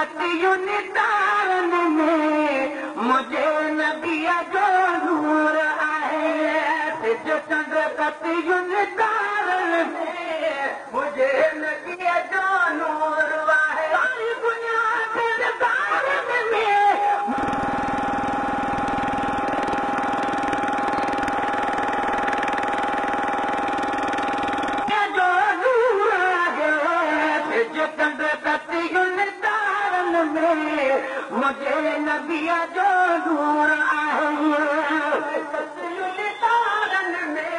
तारन में मुझे नबिया जो नूर आहे जो चंड कतियुन तारन में मुझे नबिया जो नूर आहे सारी बुनियाद तारन में जो नूर आहे जो चंड कतियुन मुझे नबिया जो नूर आहे तारन में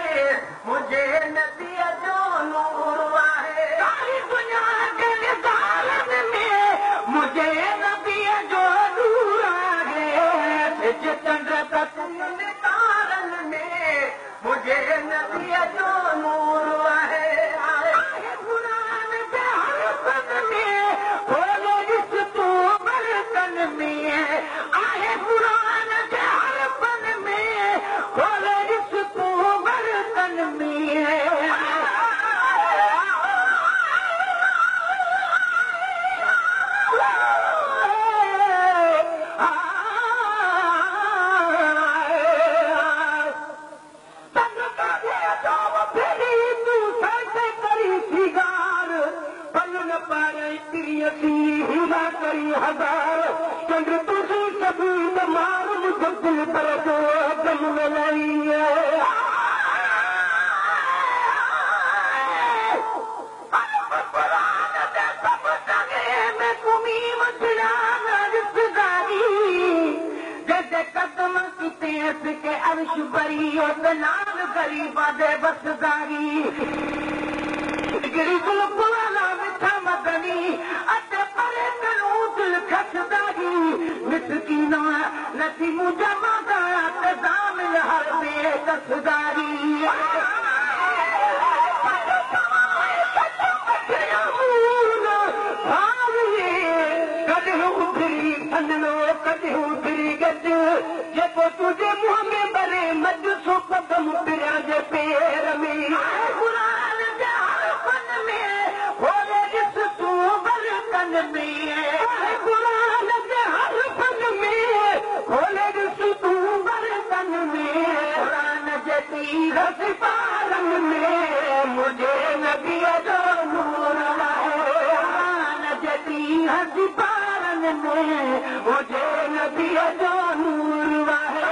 मुझे नबिया जो नूर आहे सारी बुनियाद तारन में मुझे नबिया जो नूर आहे चंड कतियुन तारन में मुझे नबिया जो नूर आहे गरीबा दे बसदारी मिठा मदनी अटे परे कनू दिल खसदारी मिसकीना नथी मुझा मादा ते दामिल हर बे कसदारी कॾहिं उभरी फनलो कॾहिं उभरी गज जेको तुंहिंजे मुंहं में भरे मज सो कदम पिया जे पेर में क़ुरान जे हरफ़न में खोले ॾिस तूं बरकन में क़ुरान जे हरफ़न में खोले ॾिस तूं बरकन में क़ुरान जे तीर सिपारन में मुझे नबीअ जो नूर आहे क़ुरान जे तीर सिपारन में मुझे नबीअ जो नूर आहे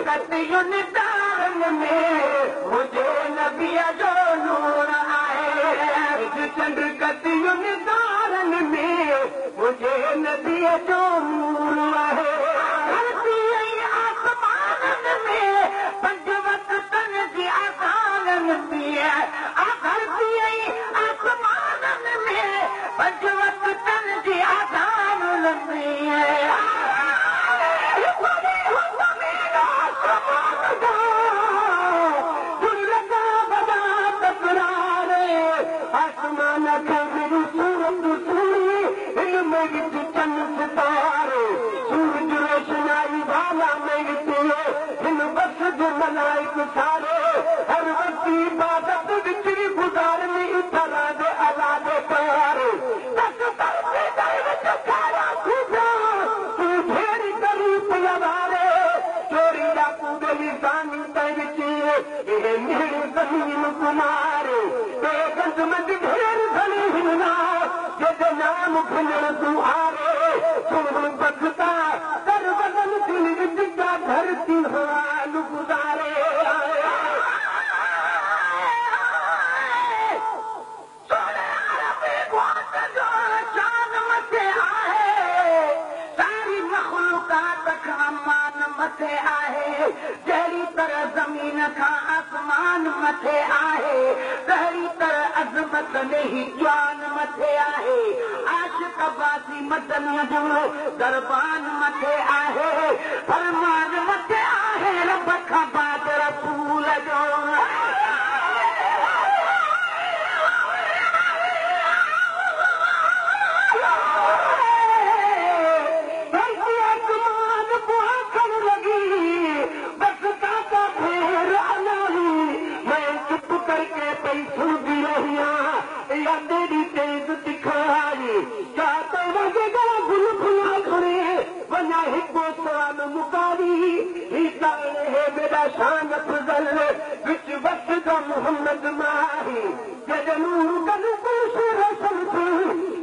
कतियुन तारन में मुझे नबिया जो नूर आहे चंड कतियुन तारन में मुझे नबिया जो नूर आहे धरती आसमानन में पंज वक़्तन जी अज़ानन में धरती आसमानन में पंज वक़्तन जी अज़ानन में आसमान खे मेरी सूरत सूरी हिन में विच चंद सितारे सूरज रोशनाई वाला में विच हिन बस जो मलाइक सारे हर वक्त इबादत विचरी गुज़ारनी इतरा दे अला दे प्यारे तक तरसे दे विच खारा खूबा तू ढेरी करी पियावारे चोरी दा कूदे निशानी ते विच ये मेरी ज़मीन कुमारे बेगंज ढेर घणी हिना जद नाम भुलण तूं आरे तुम बखता कर बदन दिल विच जा धरती हाल गुज़ारे शान मथे आहे सारी मखलूकात खां मान मथे आहे जहिड़ी तरह ज़मीन खां आसमान मथे आहे तहिड़ी तरह अज़मत में ही जान मथे आहे आशिक़ बासी मदनीअ जो दरबान मथे आहे फरमान मथे आहे रब खां बाद रसूल जो लगी बस का फेर अलाही मैं चुप तेरी तेज दिखाई चाहते लगेगा गुल फुला खड़े वना हिको सवाल मुकारी ही ताने है मेरा शान अफजल विच वक्त का मोहम्मद माही जजनूर कनु कुछ रसन थी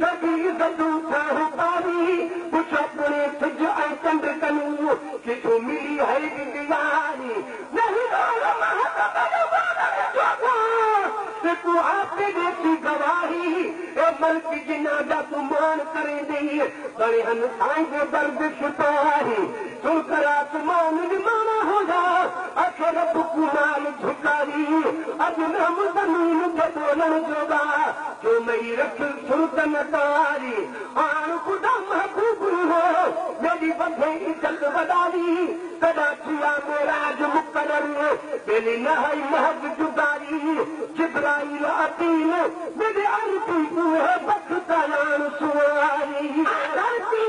कभी इज्जतू था पारी कुछ अपने सिज ऐ चंद कनु किथु मिली है विज्ञानी नहीं तू आपके देखी गवाही ए मल्क जिनादा तू मान करे दी बड़े हन साईं के दर्द छुपाही तू करा तू मान निमाना हो जा अखे रब कुमाल झुकारी अब हम जमीन के बोलन जोगा जो मई रख सुल्तान तारी आन खुदा महबूब हो मेरी बंधे इज्जत बदारी कदा किया मेराज मुकरर मेरी नहाई महज जुदारी जिब्राइल अतील मेरे अर्जी है बख्ता यान सुवारी धरती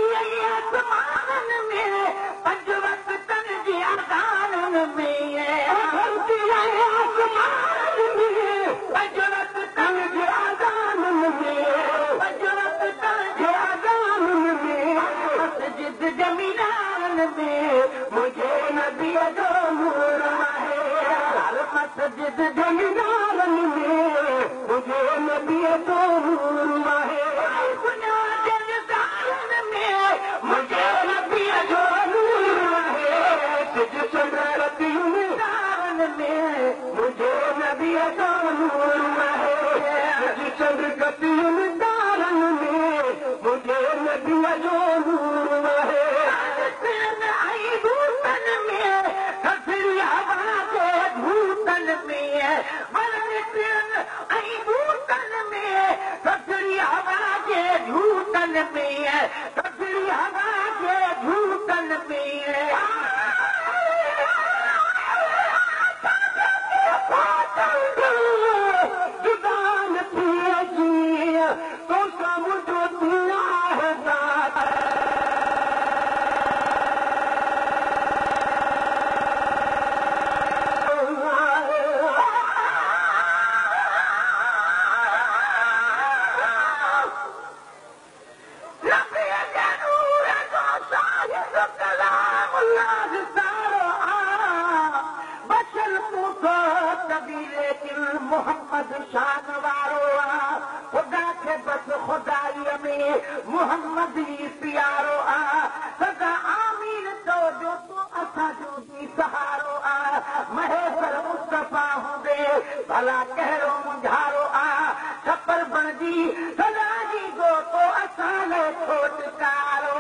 आसमान में पंज वक्तन जी आदान में धरती आसमान में पंज वक्तन जी आदान में पंज वक्तन जी आदान में मस्जिद जमीनान में मुझे नबी जो नूर है मस्जिद जमीनान में मुझे नबी तो नूर है मुझे नबी जो नूर है सिज चंद्रती में मुझे नबी तो नूर है सिज चंद्रगति दारन में मुझे नबी जो नूर है आई भूतन में कफिर हवा के भूतन में आई भूतन में कफिर हवा के भूतन में कफिर हवा के भूतन में जुदान पिए तो समुद्र दिया है मोहम्मद शान वारो आ खुदा के बस खुदाई में मोहम्मद ही प्यारो आ सदा आमीन तो जो तो असा जो भी सहारो आ महेश्वर मुस्तफा होंगे भला कहरो मुझारो आ छप्पर बन जी सदा जी गो तो असा ले छोटकारो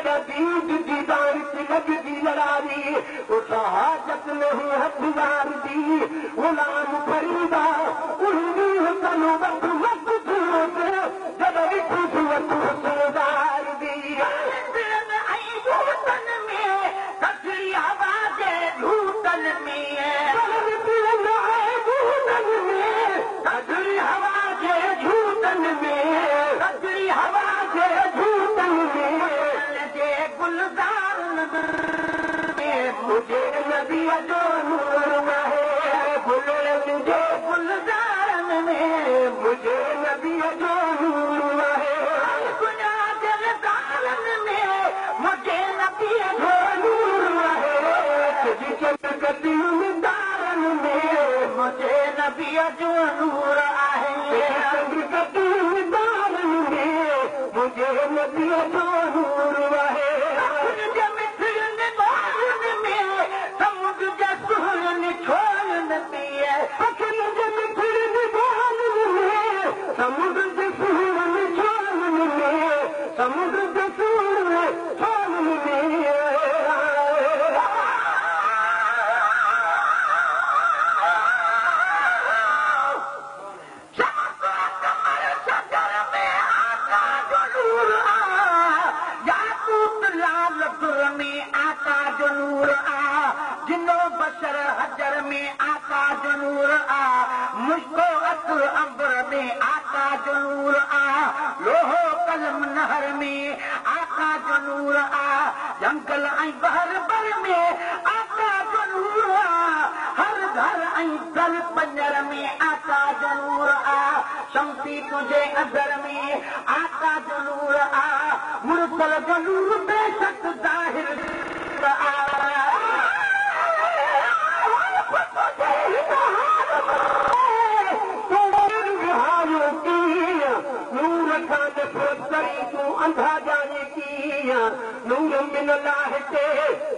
दीदार की लगती लड़ाई उस हाजत नहीं हथियार दी गुलाम खरीदा उन्हीं तनु वक्त मत जब खुशदार दी भूतन में कचरी हवा के भूतन में भूतन में कचरी हवा के भूतन में कचरी हवा के भूतन में गुलजार में मुझे नबी जो नूर है मुझे गुलजार में मुझे नबी जो नूर है गुलजार में मुझे नबी जो नूर है चंद्रगति दारन में मुझे नबी जो नूर है चंद्रगति दारन में मुझे नबी जो नूर है समुद्र से सूरन छोड़न में समुद्र से सूरन छोड़न में आका जो नूर आ जिनो बशर हजर में आका जो नूर आ मुश्को अतर अंबर में आका जो नूर आ लोहो कलम नहर में आका जो नूर आ जंगल ऐं बहर भर में आका जो नूर आ हर घर ऐं दर पंजर में आका जो नूर आ शमसी तुझे अदर में आका जो नूर आ मुरसल जो नूर बेशक ज़ाहिर अंधा जाने की नूर मिन लाहते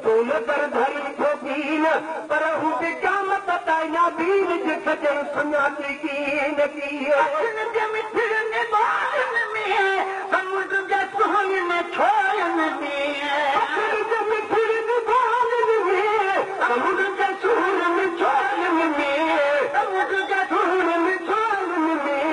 तू नजर धरी छोकीन पर हुते कामत ताइना बीन जे खजर सुनाती की नकी अखन जे मिठड़न बारन में समुद्र जे सोहन में छोयन में अखन जे मिठड़न बारन में समुद्र जे सोहन में छोयन में समुद्र जे सोहन में छोयन में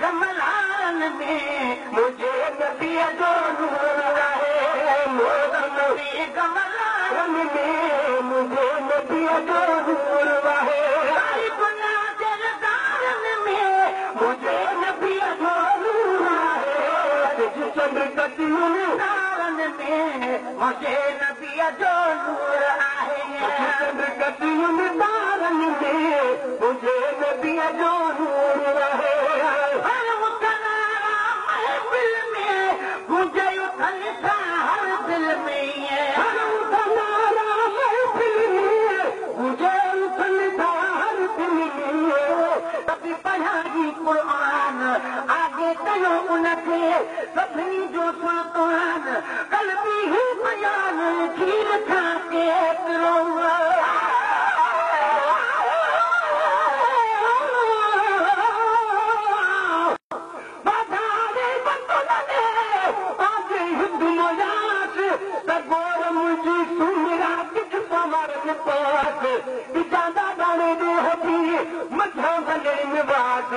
गमलान में मुझे नबी जो नूर है मोदी गमलान में मुझे नबी जो नूर है गुनाह जलदारन में मुझे नबी जो नूर है चंद्र कतियुन में मुझे नबी जो नूर है चंद्र कतियुन तारन में मुझे नबी जो नूर है कुरान आगे कयो उनखे सभिनी जो सुल्तान कल्बी ही बयान खीर खां केतिरो बाधारे बतुलने आज हिंदू मयास तगोर मुझी सुमिरा किछ पमरन पास बिचांदा दाने दे हबी मझां भले निवास